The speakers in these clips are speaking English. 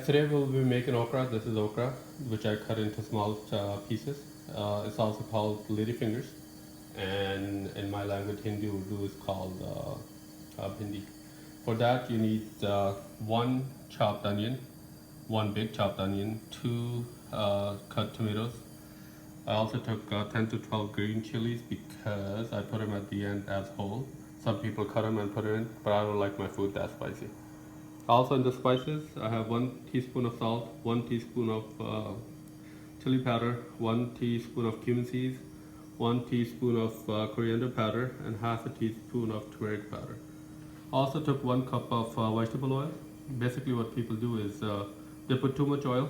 Guys, today we'll be making okra. This is okra, which I cut into small pieces. It's also called ladyfingers, and in my language, Hindi Urdu is called Bhindi. For that, you need one chopped onion, one big chopped onion, two cut tomatoes. I also took 10 to 12 green chilies because I put them at the end as whole. Some people cut them and put it in, but I don't like my food that spicy. Also in the spices, I have 1 teaspoon of salt, 1 teaspoon of chili powder, 1 teaspoon of cumin seeds, 1 teaspoon of coriander powder, and half a teaspoon of turmeric powder. Also took 1 cup of vegetable oil. Basically what people do is they put too much oil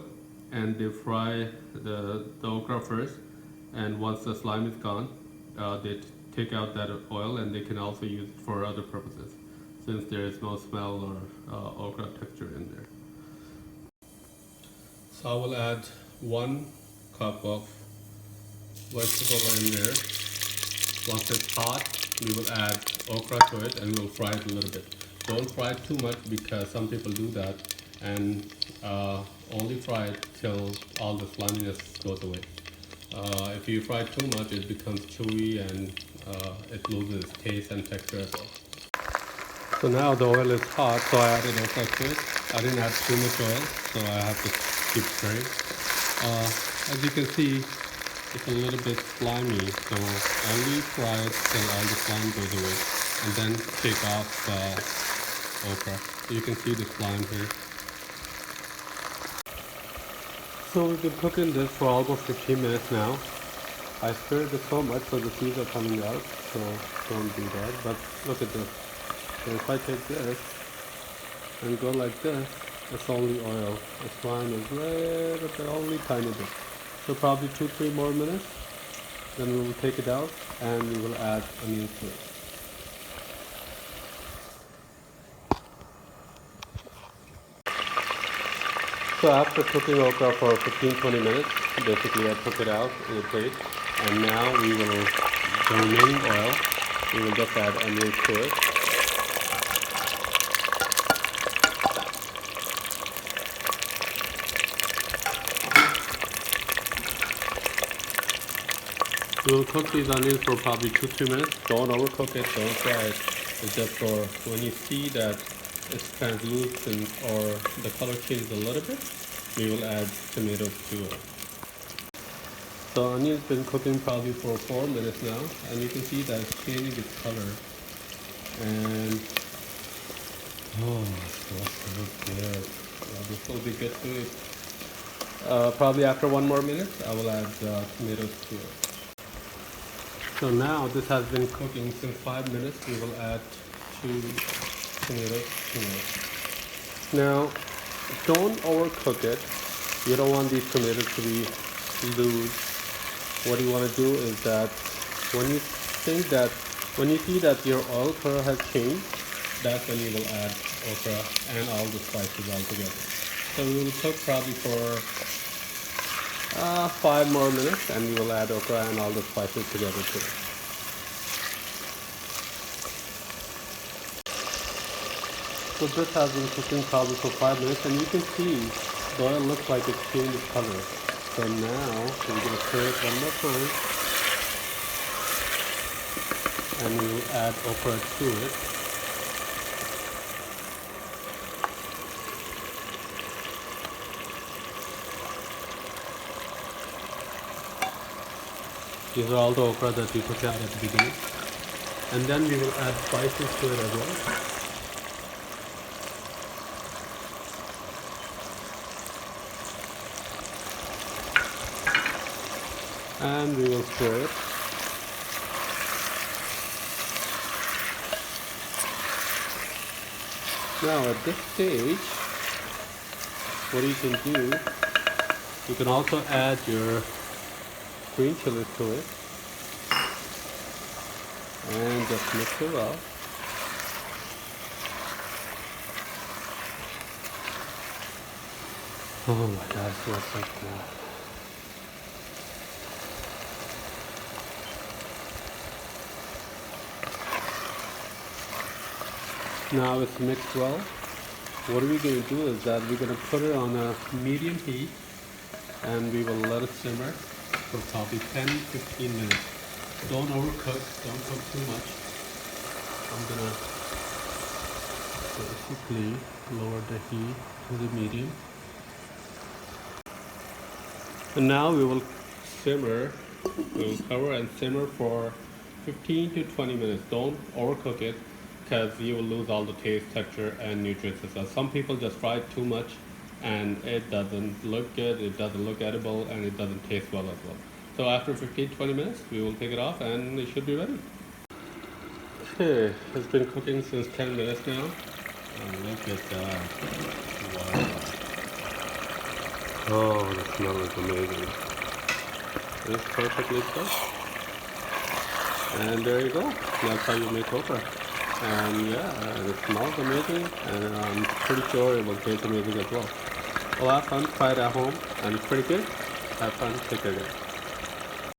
and they fry the okra first, and once the slime is gone, they take out that oil and they can also use it for other purposes, since there is no smell or okra texture in there. So I will add 1 cup of vegetable oil in there. Once it's hot, we will add okra to it and we'll fry it a little bit. Don't fry it too much because some people do that, and only fry it till all the sliminess goes away. If you fry it too much, it becomes chewy and it loses taste and texture as well. So now the oil is hot, so I added okra to it. I didn't add too much oil, so I have to keep stirring. As you can see, it's a little bit slimy, so only fry it till all the slime goes away, and then take off the okra. So you can see the slime here. So we've been cooking this for almost 15 minutes now. I stirred it so much so the seeds are coming out, so don't do that. But look at this. So if I take this and go like this, it's only oil. The slime is little bit, only tiny bit. So probably 2-3 more minutes. Then we will take it out and we will add onions to it. So after cooking okra for 15-20 minutes, basically I took it out in a plate, and now we will, the remaining oil, we will just add onions to it. We will cook these onions for probably 2-3 minutes. Don't overcook it, don't fry it. It's just for when you see that it's translucent or the color changes a little bit, we will add tomatoes to it. So onion's been cooking probably for 4 minutes now, and you can see that it's changing its color. And oh, that's so good. Yeah, this will be good to eat. Probably after 1 more minute, I will add tomatoes to it. So now this has been cooking since 5 minutes. We will add 2 tomatoes to it. Now, don't overcook it. You don't want these tomatoes to be loose. What you want to do is that when you see that your oil color has changed, that's when you will add okra and all the spices all together. So we will cook probably for 5 more minutes, and we will add okra and all the spices together too. So this has been cooking probably for 5 minutes, and you can see the oil looks like it's changed its color. So now we're going to stir it one more time, and we will add okra to it. These are all the okra that we took out at the beginning. And then we will add spices to it as well. And we will stir it. Now at this stage, what you can do, you can also add your green chilies to it and just mix it well. Oh my gosh, it smells so good. Now it's mixed well. what we're going to do is that we're going to put it on a medium heat and we will let it simmer for probably 10-15 minutes. Don't overcook, don't cook too much. I'm going to basically lower the heat to the medium. And now we will cover and simmer for 15 to 20 minutes. Don't overcook it because you will lose all the taste, texture, and nutrients as well. Some people just fry it too much and it doesn't look good, it doesn't look edible, and it doesn't taste well as well. So after 15-20 minutes, we will take it off and it should be ready. Okay, it's been cooking since 10 minutes now. And look at that. Wow. Oh, the smell is amazing. It's perfectly cooked. And there you go. That's how you make okra. And yeah, it smells amazing, and I'm pretty sure it will taste amazing as well. Well, have fun, try it at home, and it's pretty good. Have fun, take care guys.